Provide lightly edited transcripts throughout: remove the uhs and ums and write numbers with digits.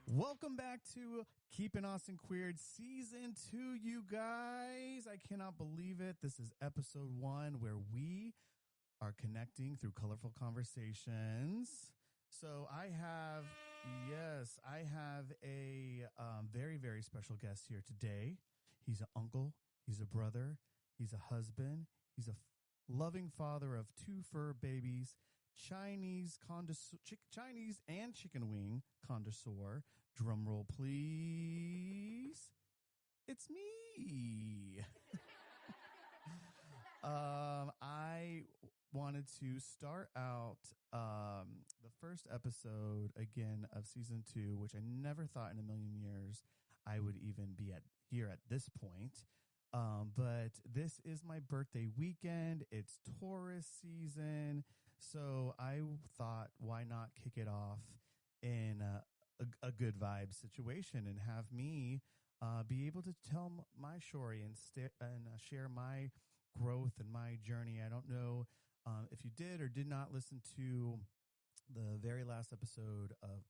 Welcome back to Keeping Austin Queered Season 2, you guys. I cannot believe it. This is episode 1 where we are connecting through colorful conversations. So I have a very, very special guest here today. He's an uncle. He's a brother. He's a husband. He's a loving father of 2 fur babies. Chinese and chicken wing connoisseur. Drum roll, please. It's me. I wanted to start out the first episode again of season 2, which I never thought in a million years I would even be here at this point. But this is my birthday weekend. It's Taurus season. So I thought, why not kick it off in a good vibe situation and have me be able to tell my story and share my growth and my journey. I don't know if you did or did not listen to the very last episode of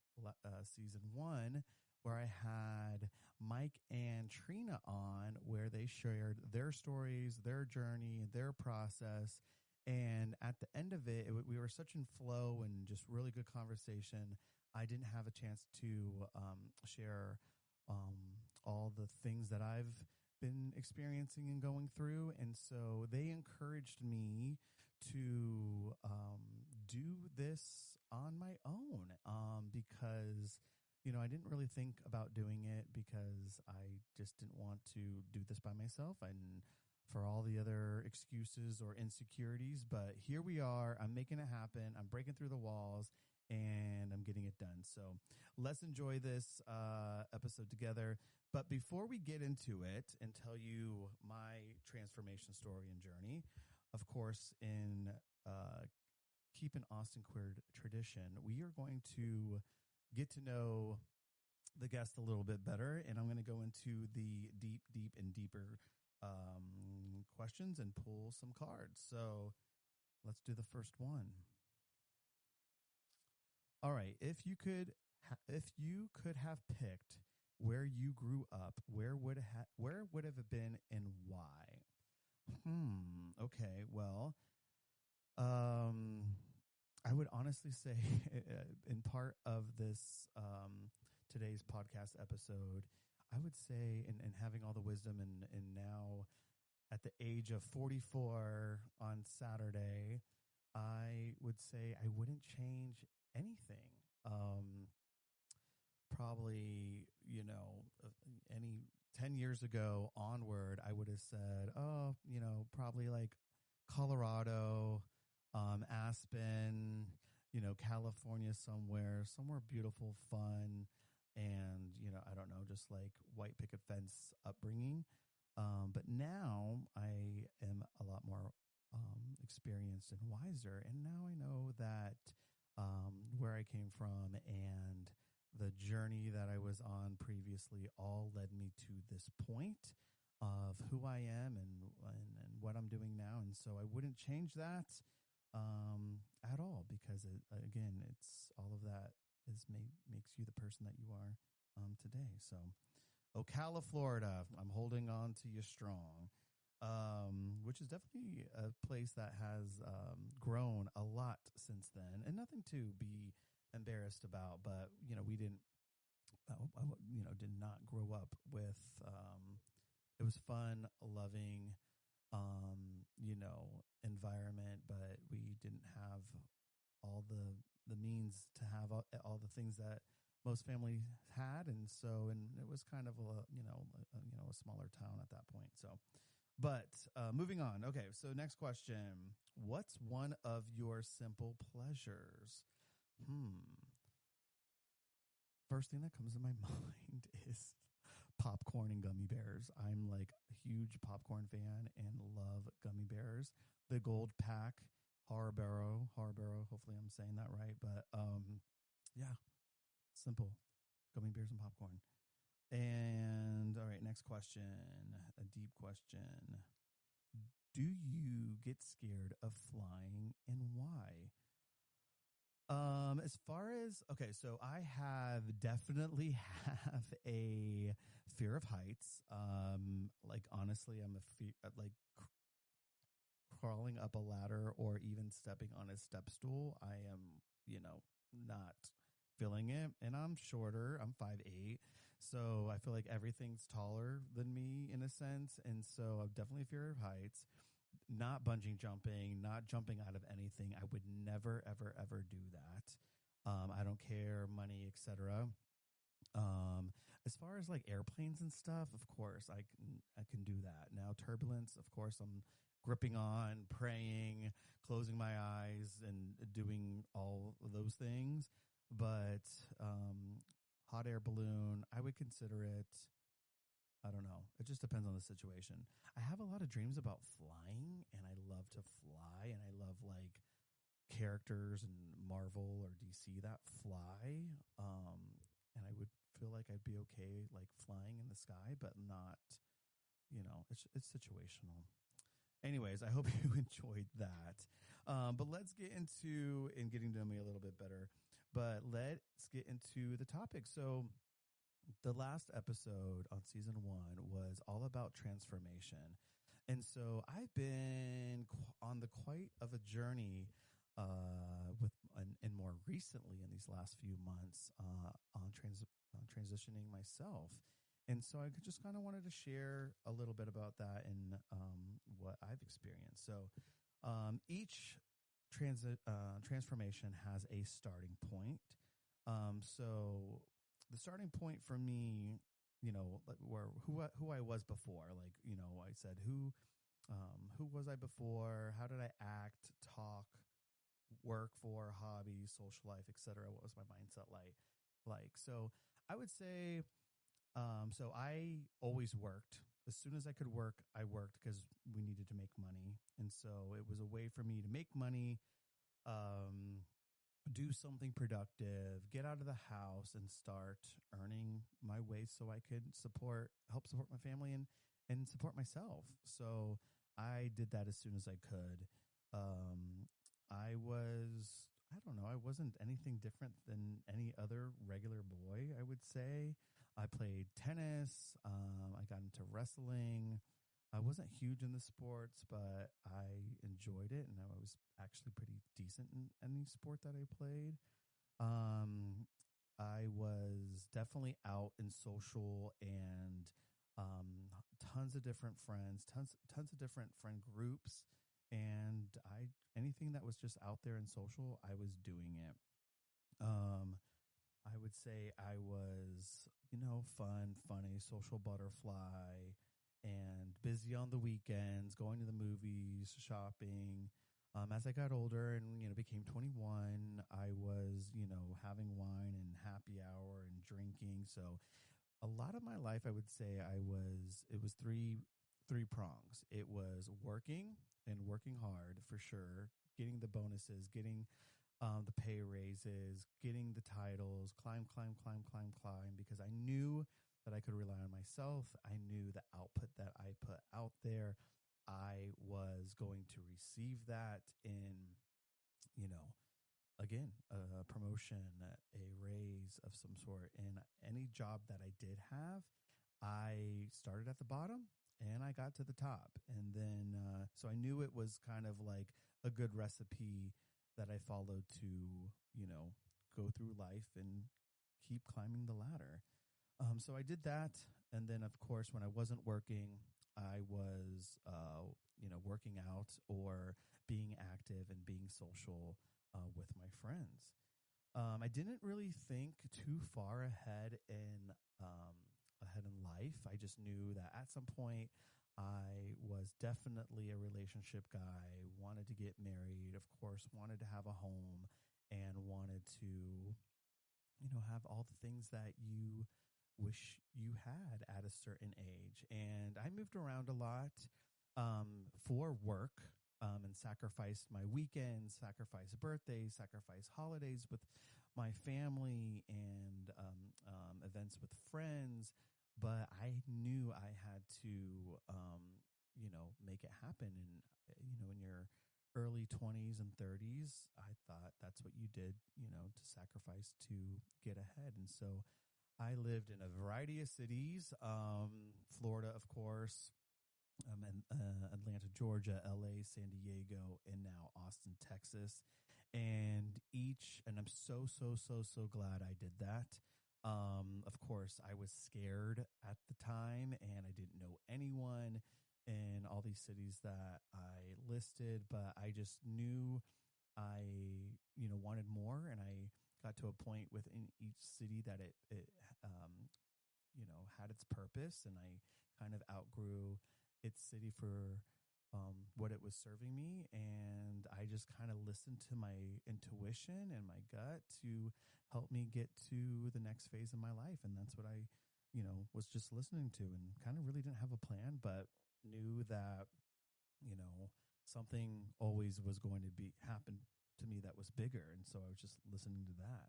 season 1, where I had Mike and Trina on, where they shared their stories, their journey, their process. And at the end of it, we were such in flow and just really good conversation. I didn't have a chance to share all the things that I've been experiencing and going through. And so they encouraged me to do this on my own because I didn't really think about doing it because I just didn't want to do this by myself and for all the other excuses or insecurities. But here we are. I'm making it happen. I'm breaking through the walls and I'm getting it done. So let's enjoy this episode together. But before we get into it and tell you my transformation story and journey, of course, in Keeping Austin Queered tradition, we are going to get to know the guest a little bit better, and I'm going to go into the deep and deeper questions and pull some cards. So let's do the first one. All right, if you could have picked where you grew up, where would have it been and why? Okay, well, I would honestly say in part of this today's podcast episode, I would say in having all the wisdom and now at the age of 44 on Saturday, I would say I wouldn't change anything. Probably, any 10 years ago onward, I would have said, probably like Colorado, Aspen, California, somewhere beautiful, fun, and, I don't know, just like white picket fence upbringing. But now I am a lot more experienced and wiser. And now I know that where I came from and the journey that I was on previously all led me to this point of who I am and what I'm doing now. And so I wouldn't change that at all, because again, it's all of that makes you the person that you are today. So Ocala, Florida, I'm holding on to you strong, which is definitely a place that has grown a lot since then, and nothing to be embarrassed about. But we did not grow up with it was fun, loving environment, but we didn't have all the means to have all the things that most families had. And it was kind of a smaller town at that point. So, but moving on. Okay. So next question, what's one of your simple pleasures? First thing that comes to my mind is popcorn and gummy bears. I'm like a huge popcorn fan and love gummy bears. The gold pack, Haribo. Hopefully I'm saying that right. But yeah, simple gummy bears and popcorn. And all right, next question, a deep question. Do you get scared of flying and why? As far as okay, so I have definitely have a fear of heights. Like honestly, I'm a fear like crawling up a ladder or even stepping on a step stool. I am, not feeling it, and I'm shorter. I'm 5'8", so I feel like everything's taller than me in a sense, and so I'm definitely a fear of heights. Not bungee jumping, not jumping out of anything. I would never, ever, ever do that. I don't care, money, etc. Um, as far as like airplanes and stuff, of course, I can do that. Now, turbulence, of course, I'm gripping on, praying, closing my eyes, and doing all of those things. But hot air balloon, I would consider it. I don't know. It just depends on the situation. I have a lot of dreams about flying, and I love to fly, and I love like characters in Marvel or DC that fly. And I would feel like I'd be okay like flying in the sky, but not, it's situational. Anyways, I hope you enjoyed that. But let's get into in getting to know me a little bit better. But let's get into the topic. So the last episode on season one was all about transformation. And so I've been on the quite of a journey and more recently in these last few months on transitioning myself. And so I just kind of wanted to share a little bit about that and what I've experienced. So each transformation has a starting point. So the starting point for me, like who I was before, like, I said, who was I before? How did I act, talk, work for, hobbies, social life, etc.? What was my mindset like? So I would say, so I always worked. As soon as I could work, I worked because we needed to make money. And so it was a way for me to make money, um, do something productive, get out of the house and start earning my way so I could help support my family and support myself. So I did that as soon as I could. I was, I don't know, I wasn't anything different than any other regular boy, I would say. I played tennis. I got into wrestling. I wasn't huge in the sports, but I enjoyed it, and I was actually pretty decent in any sport that I played. Um, I was definitely out and social, and tons of different friends, tons of different friend groups, and I anything that was just out there and social, I was doing it. Um, I would say I was, fun, funny, social butterfly, and busy on the weekends, going to the movies, shopping. As I got older and, became 21, I was, having wine and happy hour and drinking. So a lot of my life, I would say it was three prongs. It was working and working hard for sure, getting the bonuses, getting the pay raises, getting the titles, climb, because I knew that I could rely on myself. I knew the output that I put out there, I was going to receive that in, you know, again, a promotion, a raise of some sort. And any job that I did have, I started at the bottom and I got to the top. And then, so I knew it was kind of like a good recipe that I followed to, go through life and keep climbing the ladder. So I did that. And then, of course, when I wasn't working, I was, working out or being active and being social with my friends. I didn't really think too far ahead in life. I just knew that at some point I was definitely a relationship guy, wanted to get married, of course, wanted to have a home, and wanted to, have all the things that you wish you had at a certain age. And I moved around a lot for work, and sacrificed my weekends, sacrificed birthdays, sacrificed holidays with my family, and events with friends. But I knew I had to, make it happen. And, in your early 20s and 30s, I thought that's what you did, to sacrifice to get ahead. And so I lived in a variety of cities, Florida, of course, and Atlanta, Georgia, LA, San Diego, and now Austin, Texas. And I'm so, so, so, so glad I did that. Of course, I was scared at the time and I didn't know anyone in all these cities that I listed, but I just knew I, wanted more. And I got to a point within each city that it had its purpose, and I kind of outgrew its city for what it was serving me. And I just kind of listened to my intuition and my gut to help me get to the next phase of my life. And that's what I, was just listening to, and kind of really didn't have a plan, but knew that, something always was going to be happen to me that was bigger. And so I was just listening to that.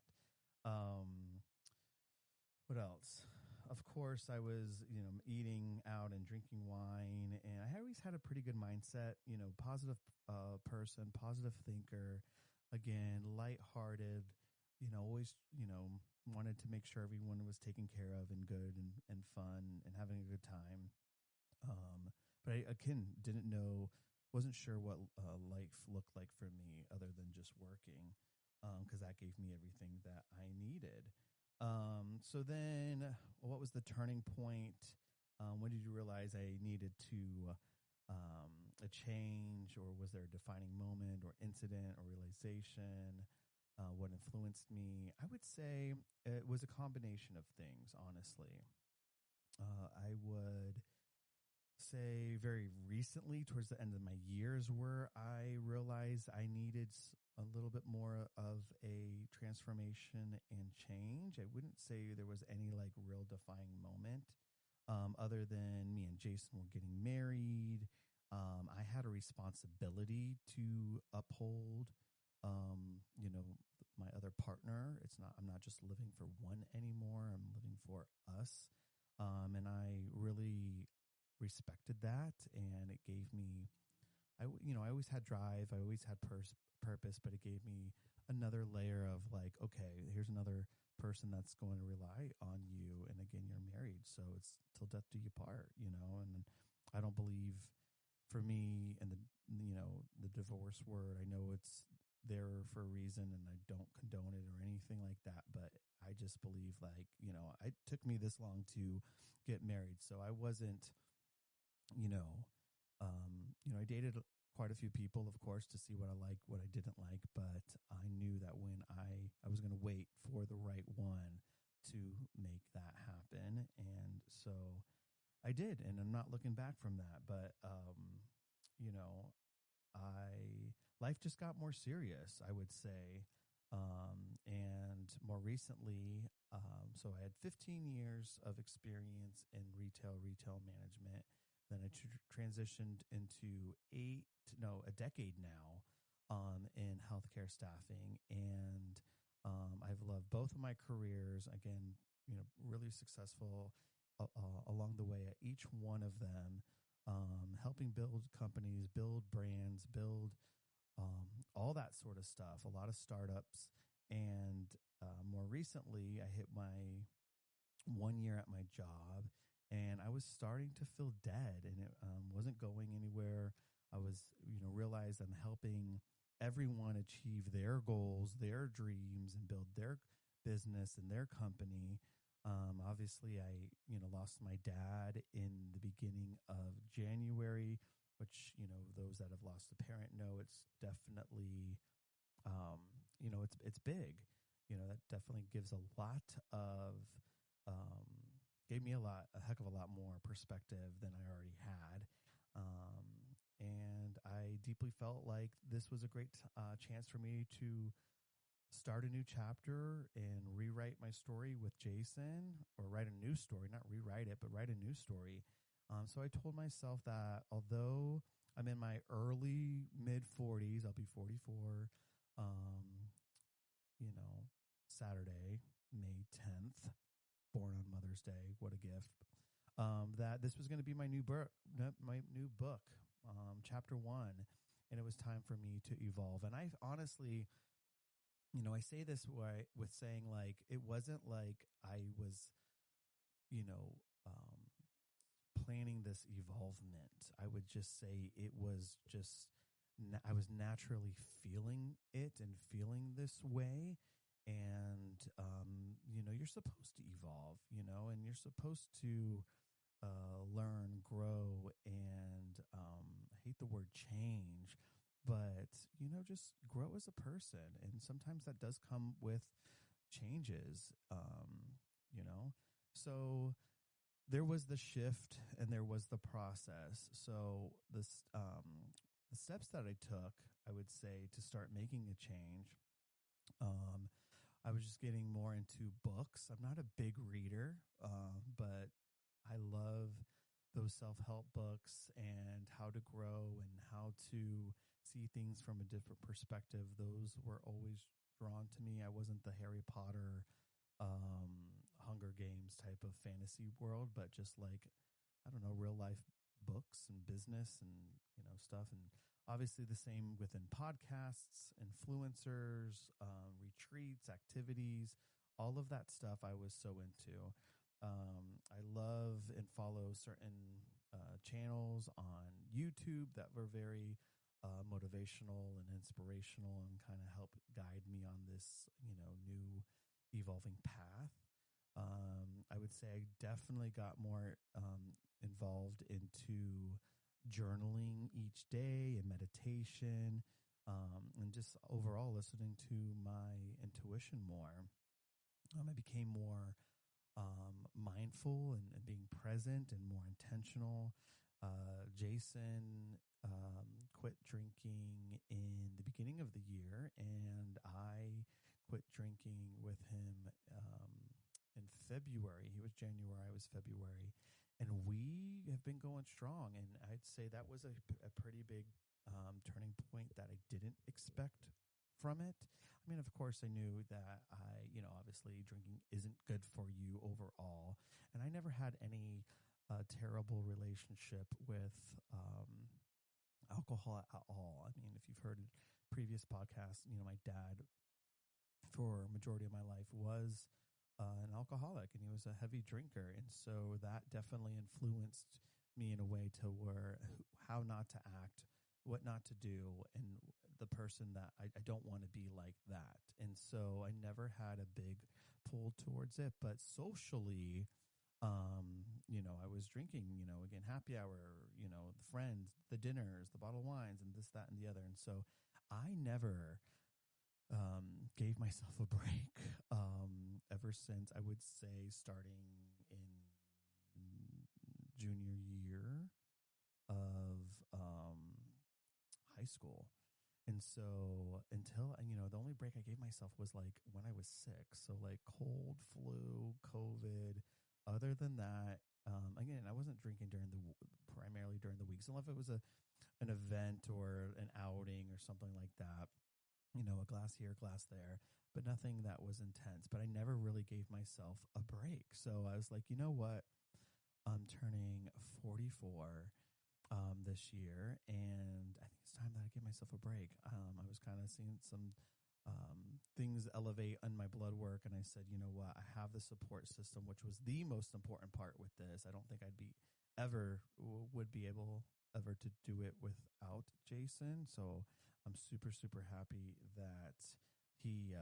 What else? Of course, I was, eating out and drinking wine, and I always had a pretty good mindset, positive person, positive thinker, again, lighthearted, always, wanted to make sure everyone was taken care of and good and fun and having a good time. But I, again, didn't know, wasn't sure what life looked like for me other than just working, because that gave me everything that I needed. So then, what was the turning point? When did you realize I needed to a change, or was there a defining moment or incident or realization? What influenced me? I would say it was a combination of things, honestly. I would say very recently, towards the end of my years, where I realized I needed a little bit more of a transformation and change. I wouldn't say there was any like real defining moment, other than me and Jason were getting married. I had a responsibility to uphold, my other partner. I'm not just living for one anymore. I'm living for us. And I really respected that, and it gave me, I always had drive, I always had purpose, but it gave me another layer of like, okay, here's another person that's going to rely on you, and again, you're married, so it's till death do you part, and I don't believe, for me, and the divorce word, I know it's there for a reason, and I don't condone it or anything like that, but I just believe, like, it took me this long to get married, so I wasn't, you know, I dated quite a few people, of course, to see what I liked, what I didn't like, but I knew that when I was going to wait for the right one to make that happen. And so I did, and I'm not looking back from that, but, you know, life just got more serious, I would say. And more recently, so I had 15 years of experience in retail management. Then I transitioned into a decade now, in healthcare staffing. And I've loved both of my careers. Again, really successful along the way at each one of them, helping build companies, build brands, build all that sort of stuff, a lot of startups. And more recently, I hit my 1 year at my job, and I was starting to feel dead, and it wasn't going anywhere. I was, realized I'm helping everyone achieve their goals, their dreams, and build their business and their company. Obviously, I, lost my dad in the beginning of January, which, those that have lost a parent know it's definitely, it's big. That definitely gives a lot of, gave me a heck of a lot more perspective than I already had. And I deeply felt like this was a great chance for me to start a new chapter and rewrite my story with Jason, or write a new story, not rewrite it, but write a new story. So I told myself that although I'm in my early mid 40s, I'll be 44, you know, Saturday, May 10th, born on Mother's Day. What a gift. That this was going to be my new book, chapter one. and it was time for me to evolve. And I honestly, I say this way with saying, like, it wasn't like I was, you know, planning this evolvement. I would just say it was just, I was naturally feeling it and feeling this way. And, you're supposed to evolve, and you're supposed to learn, grow, and I hate the word change, but, just grow as a person. And sometimes that does come with changes, you know. So there was the shift and there was the process. So the steps that I took, I would say, to start making a change, I was just getting more into books. I'm not a big reader, but I love those self-help books and how to grow and how to see things from a different perspective. Those were always drawn to me. I wasn't the Harry Potter, Hunger Games type of fantasy world, but just like, I don't know, real life books and business and, stuff. And obviously the same within podcasts, influencers, retreats, activities, all of that stuff I was so into. I love and follow certain channels on YouTube that were very motivational and inspirational and kind of help guide me on this, new evolving path. I would say I definitely got more involved into journaling each day and meditation, and just overall listening to my intuition more. I became more mindful and being present and more intentional. Jason quit drinking in the beginning of the year, and I quit drinking with him in February. He was January, I was February, and we have been going strong. And I'd say that was a pretty big turning point that I didn't expect from it. I mean, of course, I knew that obviously drinking isn't good for you overall. And I never had any terrible relationship with alcohol at all. I mean, if you've heard previous podcasts, my dad for a majority of my life was an alcoholic, and he was a heavy drinker. And so that definitely influenced me in a way to where how not to act, what not to do, and the person that I don't want to be like that. And so I never had a big pull towards it, but socially, I was drinking, again, happy hour, the friends, the dinners, the bottle of wines, and this, that, and the other. And so I never gave myself a break ever since, I would say, starting in junior year of high school. And so until, the only break I gave myself was like when I was sick. So like cold, flu, COVID. Other than that, again, I wasn't drinking primarily during the weeks, unless it was an event or an outing or something like that. A glass here, glass there, but nothing that was intense. But I never really gave myself a break. So I was like, you know what? I'm turning 44 this year, and I think it's time that I give myself a break. I was kind of seeing some things elevate on my blood work, and I said, you know what? I have the support system, which was the most important part with this. I don't think would be able ever to do it without Jason. So I'm super, super happy that he,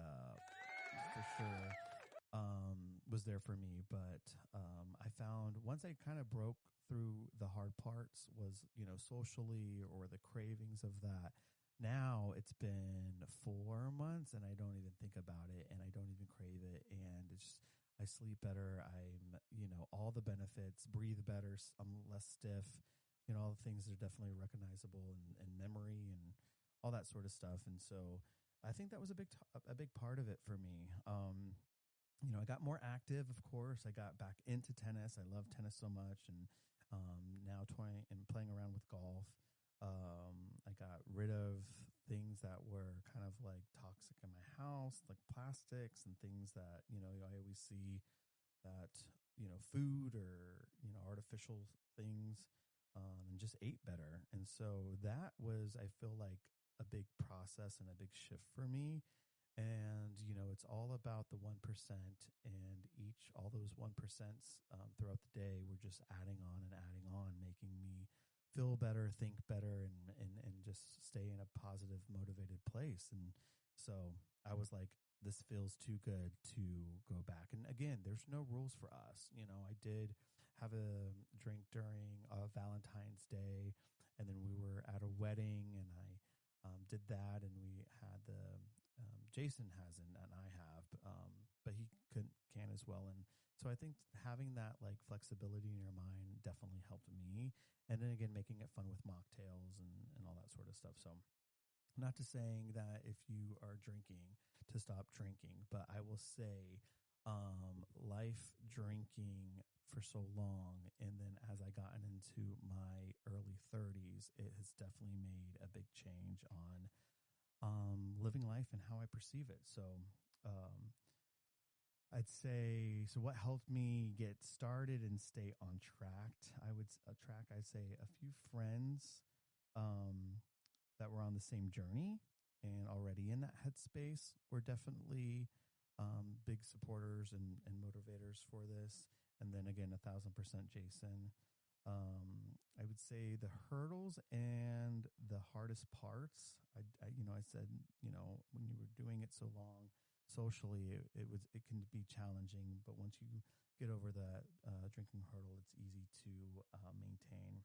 for sure, was there for me. But I found once I kind of broke through the hard parts was, socially, or the cravings of that. Now it's been 4 months and I don't even think about it, and I don't even crave it. And it's just, I sleep better. I'm, all the benefits, breathe better. I'm less stiff, all the things that are definitely recognizable and memory and all that sort of stuff. And so I think that was a big part of it for me. I got more active, of course. I got back into tennis. I love tennis so much. And now toying and playing around with golf. I got rid of things that were kind of like toxic in my house, like plastics and things that, I always see that, food or, artificial things, and just ate better. And so that was, I feel like, a big process and a big shift for me. And, it's all about the 1%, and all those 1% throughout the day were just adding on, making me feel better, think better, and just stay in a positive, motivated place. And so I was like, this feels too good to go back. And again, there's no rules for us. I did have a drink during Valentine's Day, and then we were at a wedding, and I did that, and we had Jason hasn't, and I have, but he can as well. And so I think having that like flexibility in your mind definitely helped me. And then again, making it fun with mocktails and all that sort of stuff. So not to saying that if you are drinking to stop drinking, but I will say life drinking for so long, and then as I gotten into my early 30s, it has definitely made a big change on living life and how I perceive it. So I'd say, so what helped me get started and stay on track? I'd say a few friends that were on the same journey and already in that headspace were definitely big supporters and motivators for this. And then again, 1,000% Jason. I would say the hurdles and the hardest parts. I said, when you were doing it so long socially, it can be challenging. But once you get over that drinking hurdle, it's easy to maintain.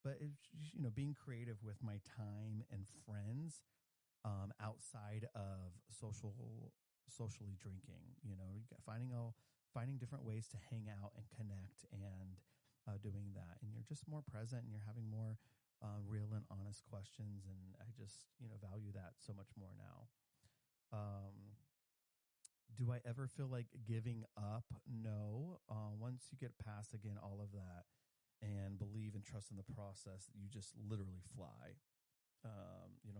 But it's being creative with my time and friends outside of socially drinking. Finding different ways to hang out and connect, and doing that, and you're just more present, and you're having more real and honest questions, and I just value that so much more now. Do I ever feel like giving up? No. Once you get past again all of that and believe and trust in the process, you just literally fly.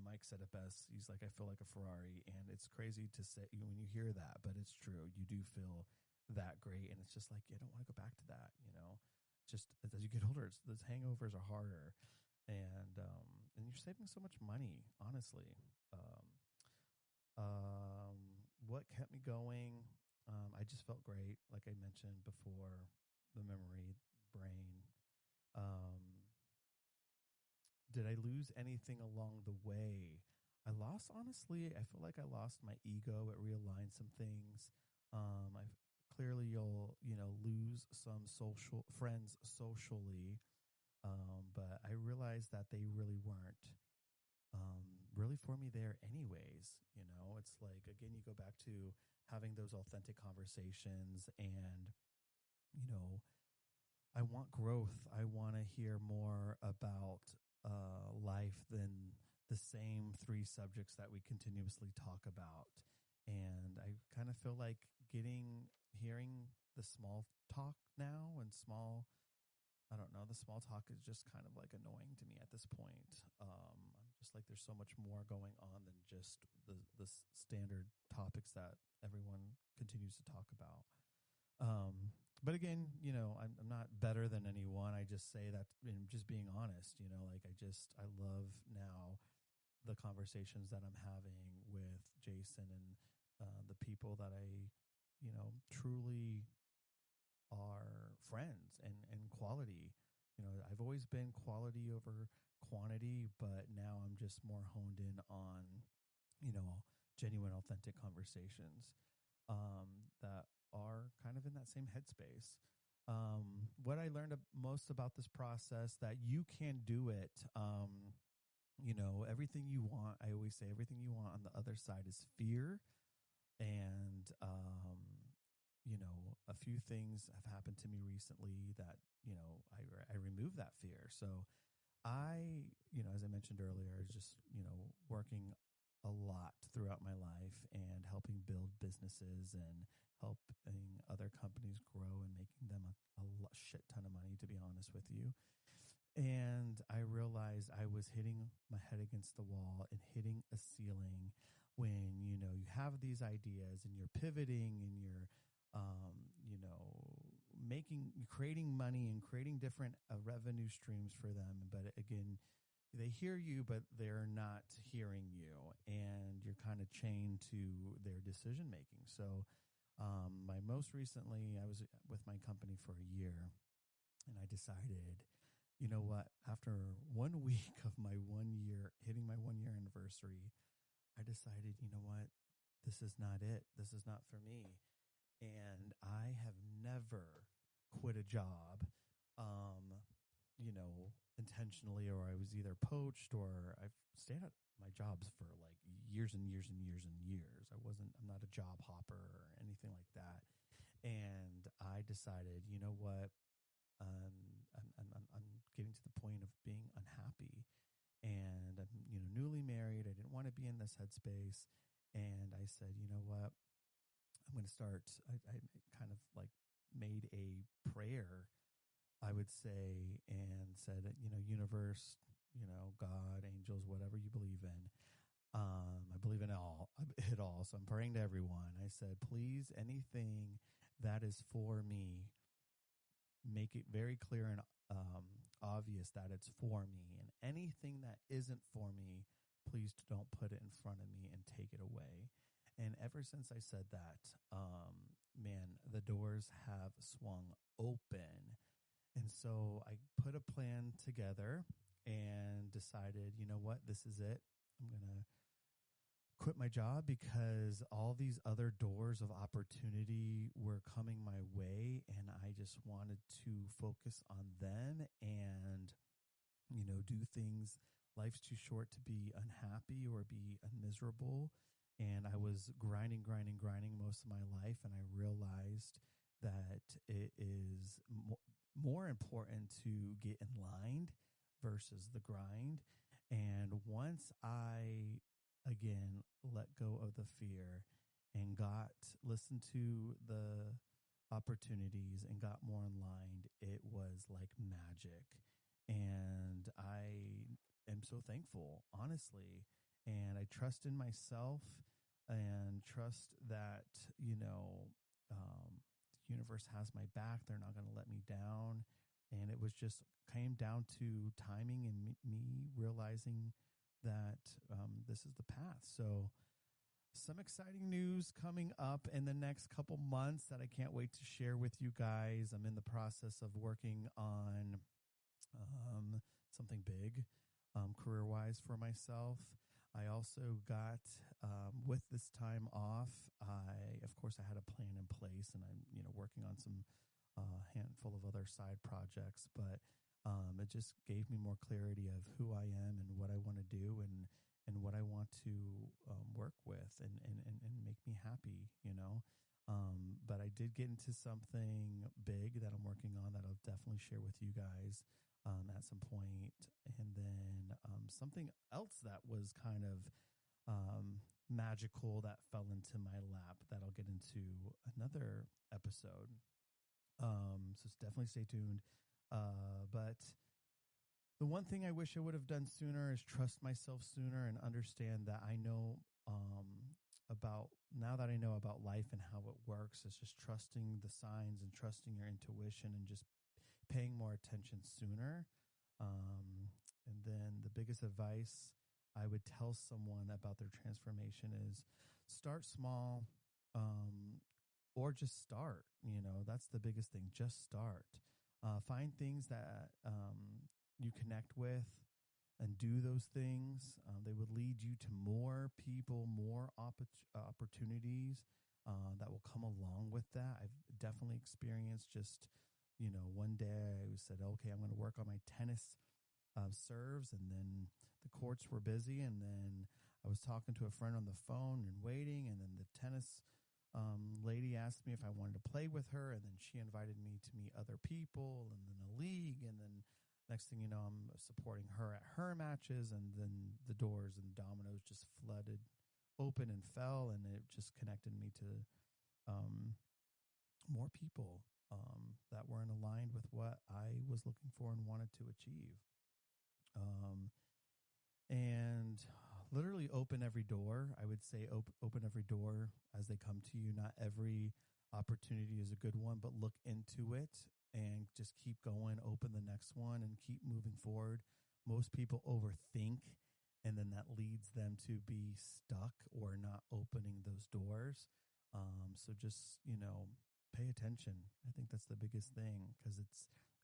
Mike said it best. He's like, I feel like a Ferrari, and it's crazy to say when you hear that, but it's true. You do feel that great, and it's just like, I don't want to go back to that. Just as you get older, those hangovers are harder, and you're saving so much money, honestly. What kept me going? I just felt great, like I mentioned before, the memory, brain. Did I lose anything along the way? Honestly, I feel like I lost my ego. It realigned some things. I clearly you'll lose some social friends socially, but I realized that they really weren't really for me there anyways. It's like, again, you go back to having those authentic conversations, and I want growth. I want to hear more about life than the same three subjects that we continuously talk about. And I kind of feel like hearing the small talk now, and I don't know, the small talk is just kind of like annoying to me at this point. I'm just like, there's so much more going on than just the standard topics that everyone continues to talk about. But again, I'm not better than anyone. I just say that, just being honest, like I love now the conversations that I'm having with Jason, and the people that I, truly are friends, and quality. I've always been quality over quantity, but now I'm just more honed in on, genuine, authentic conversations that are kind of in that same headspace. What I learned most about this process, that you can do it. Everything you want, I always say, everything you want on the other side is fear. And, a few things have happened to me recently that, I removed that fear. So as I mentioned earlier, is just, working a lot throughout my life, and helping build businesses, and helping other companies grow, and making them a shit ton of money, to be honest with you. And I realized I was hitting my head against the wall and hitting a ceiling when, you have these ideas, and you're pivoting, and you're, creating money and creating different revenue streams for them. But again, they hear you, but they're not hearing you, and you're kind of chained to their decision making. So, my most recently, I was with my company for a year, and I decided, you know what? After 1 week of my 1 year, hitting my 1 year anniversary, I decided, you know what? This is not it. This is not for me. And I have never quit a job, intentionally, or I was either poached, or I've stayed at my jobs for like years and years and years and years. I'm not a job hopper or anything like that. And I decided, you know what? I'm getting to the point of being unhappy, and I'm, newly married. I didn't want to be in this headspace. And I said, you know what? I'm going to start. I kind of like made a prayer, I would say, and said, universe, God, angels, whatever you believe in. I believe in it all. So I'm praying to everyone. I said, please, anything that is for me, make it very clear and obvious that it's for me. And anything that isn't for me, please don't put it in front of me and take it away. And ever since I said that, man, the doors have swung open. And so I put a plan together and decided, you know what, this is it. I'm going to quit my job because all these other doors of opportunity were coming my way, and I just wanted to focus on them and, do things. Life's too short to be unhappy or be miserable. And I was grinding most of my life, and I realized that it is more important to get in line versus the grind. And once I, again, let go of the fear and listened to the opportunities and got more in line, it was like magic. And I am so thankful, honestly. And I trust in myself and trust that, the universe has my back. They're not going to let me down. And it was just came down to timing and me realizing that this is the path. So some exciting news coming up in the next couple months that I can't wait to share with you guys. I'm in the process of working on something big career-wise for myself. I also got, with this time off, of course, I had a plan in place, and I'm, working on some handful of other side projects, but it just gave me more clarity of who I am and what I want to do and what I want to work with and make me happy. But I did get into something big that I'm working on that I'll definitely share with you guys at some point. And then something else that was kind of magical that fell into my lap that I'll get into another episode. So definitely stay tuned. But the one thing I wish I would have done sooner is trust myself sooner and understand that I know now that I know about life and how it works, it's just trusting the signs and trusting your intuition and just paying more attention sooner. And then the biggest advice I would tell someone about their transformation is start small, or just start. That's the biggest thing. Just start. Find things that you connect with and do those things. They would lead you to more people, more opportunities that will come along with that. I've definitely experienced just, one day I said, okay, I'm going to work on my tennis serves, and then the courts were busy, and then I was talking to a friend on the phone and waiting, and then the tennis lady asked me if I wanted to play with her, and then she invited me to meet other people, and then a league, and then next thing you know, I'm supporting her at her matches, and then the doors and dominoes just flooded open and fell, and it just connected me to more people that were in aligned with what I was looking for and wanted to achieve. And literally open every door. I would say open every door as they come to you. Not every opportunity is a good one, but look into it and just keep going, open the next one and keep moving forward. Most people overthink, and then that leads them to be stuck or not opening those doors. So just, pay attention. I think that's the biggest thing, because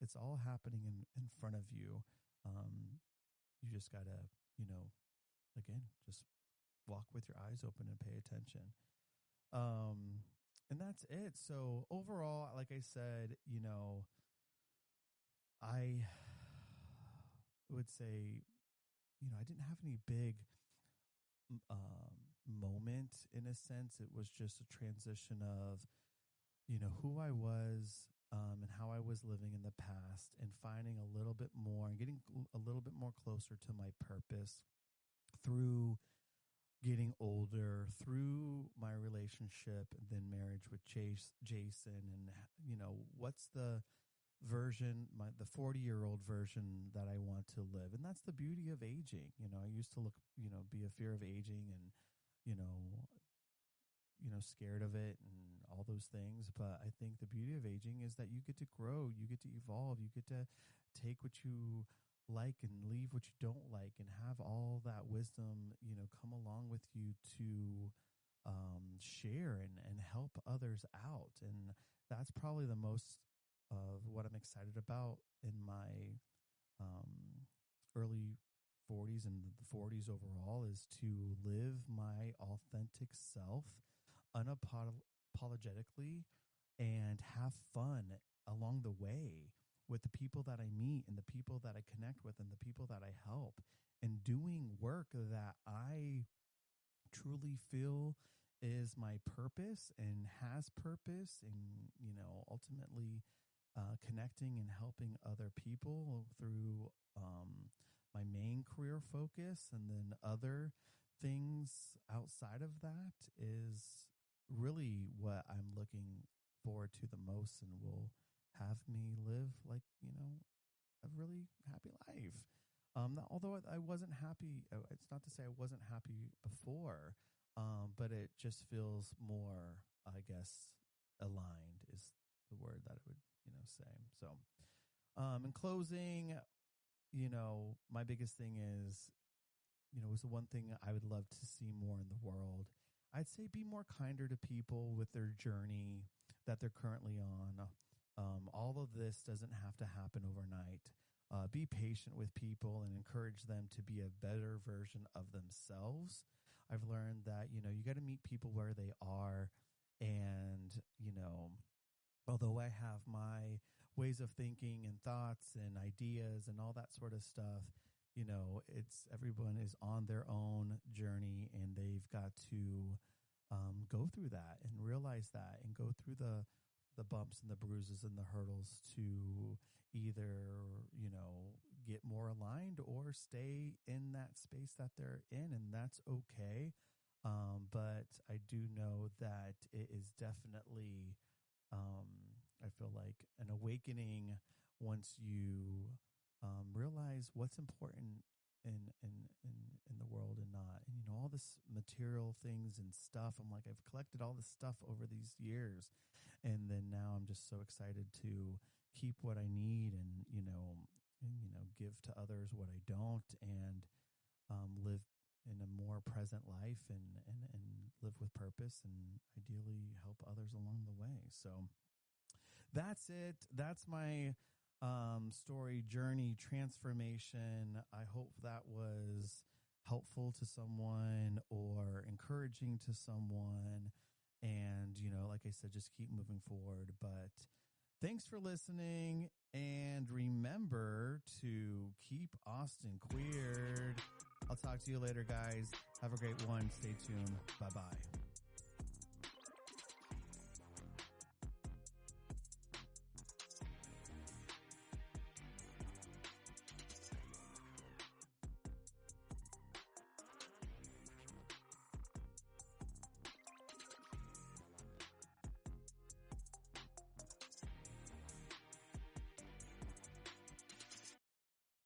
it's all happening in front of you. You just gotta, again, just walk with your eyes open and pay attention. And that's it. So overall, like I said, I would say, I didn't have any big moment in a sense. It was just a transition of, who I was, and how I was living in the past, and finding a little bit more and getting a little bit more closer to my purpose through getting older, through my relationship and then marriage with Jason. And, what's the version, the 40-year-old version that I want to live. And that's the beauty of aging. I used to be a fear of aging and, scared of it and all those things. But I think the beauty of aging is that you get to grow, you get to evolve, you get to take what you like and leave what you don't like, and have all that wisdom, come along with you to share and help others out. And that's probably the most of what I'm excited about in my early 40s and the 40s overall, is to live my authentic self unapologetically and have fun along the way with the people that I meet and the people that I connect with and the people that I help, and doing work that I truly feel is my purpose and has purpose, and, ultimately connecting and helping other people through my main career focus. And then other things outside of that is really what I'm looking forward to the most, and will have me live like, a really happy life. Although I wasn't happy, it's not to say I wasn't happy before, but it just feels more, I guess, aligned is the word that I would, say. So, in closing, my biggest thing is, was the one thing I would love to see more in the world. I'd say be more kinder to people with their journey that they're currently on. All of this doesn't have to happen overnight. Be patient with people and encourage them to be a better version of themselves. I've learned that, you got to meet people where they are. And, although I have my ways of thinking and thoughts and ideas and all that sort of stuff, everyone is on their own journey, and they've got to go through that and realize that, and go through the bumps and the bruises and the hurdles to either, get more aligned or stay in that space that they're in. And that's okay. But I do know that it is definitely, I feel like, an awakening once you realize what's important in the world and not. And, all this material things and stuff, I'm like, I've collected all this stuff over these years. And then now I'm just so excited to keep what I need, and, give to others what I don't, and live in a more present life, and live with purpose, and ideally help others along the way. So that's it. That's my story, journey, transformation. I hope that was helpful to someone or encouraging to someone. And, like I said, just keep moving forward. But thanks for listening. And remember to keep Austin queered. I'll talk to you later, guys. Have a great one. Stay tuned. Bye-bye.